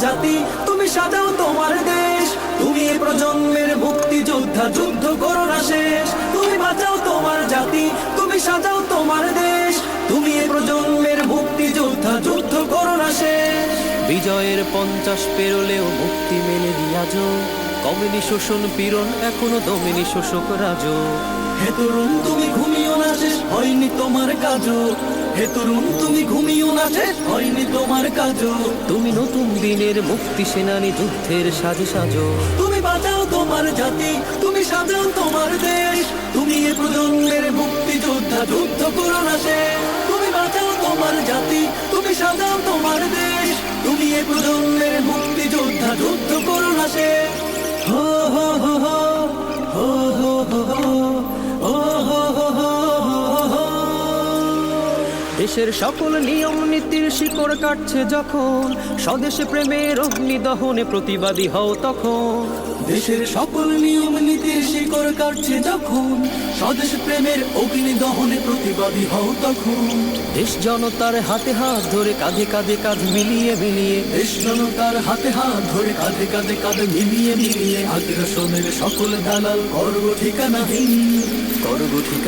জাতি, তুমি সাজাও তোমার দেশ। তুমি এ প্রজন্মের মুক্তিযোদ্ধা, যুদ্ধ করো না শেষ। তুমি বাঁচাও তোমার জাতি, তুমি সাজাও তোমার দেশ। তুমি এ প্রজন্মের মুক্তিযোদ্ধা, যুদ্ধ করো না শেষ। বিজয়ের 50 পেরোলেও মুক্তি মেলেনি আজও, কমেনি শোষণ পীড়ন এখনো দমেনি শোষক রাজ। হে তরুণ তুমি ঘুমিও না, শেষ হয়নি তোমার কাজও। হে তরুণ তুমি ঘুমিও না, শেষ হয়নি তোমার কাজও। তুমি নতুন দিনের মুক্তি সেনানী, যুদ্ধের সাজে সাজো। তুমি বাঁচাও তোমার জাতি, তুমি সাজাও তোমার দেশ। তুমি এ প্রজন্মের মুক্তিযোদ্ধা, যুদ্ধ করো না শেষ। তুমি বাঁচাও তোমার জাতি, তুমি সাজাও তোমার দেশ। তুমি এ প্রজন্মের মুক্তিযোদ্ধা, যুদ্ধ করো না শেষ। হো হো হো হো হো হো হো হো হো হো হো হো। দেশের সকল নিয়ম নীতির শিকড় কাটছে যখন, স্বদেশে প্রেমের অগ্নি দহনে প্রতিবাদী হও তখন। দেশের সকল নিয়ম নীতির শিকড় কাটছে যখন, স্বদেশ প্রেমের অগ্নি দহনে প্রতিবাদী হও তখন। দেশ জনতার হাতে হাত ধরে, কাঁধে কাঁধে কাঁধ মিলিয়ে মিলিয়ে, দেশ জনতার হাতে হাত ধরে, কাঁধে কাঁধে কাঁধ মিলিয়ে মিলিয়ে, আগ্রাসনের সকল দালাল করব ঠিকানাহীন, করব ঠিকানা।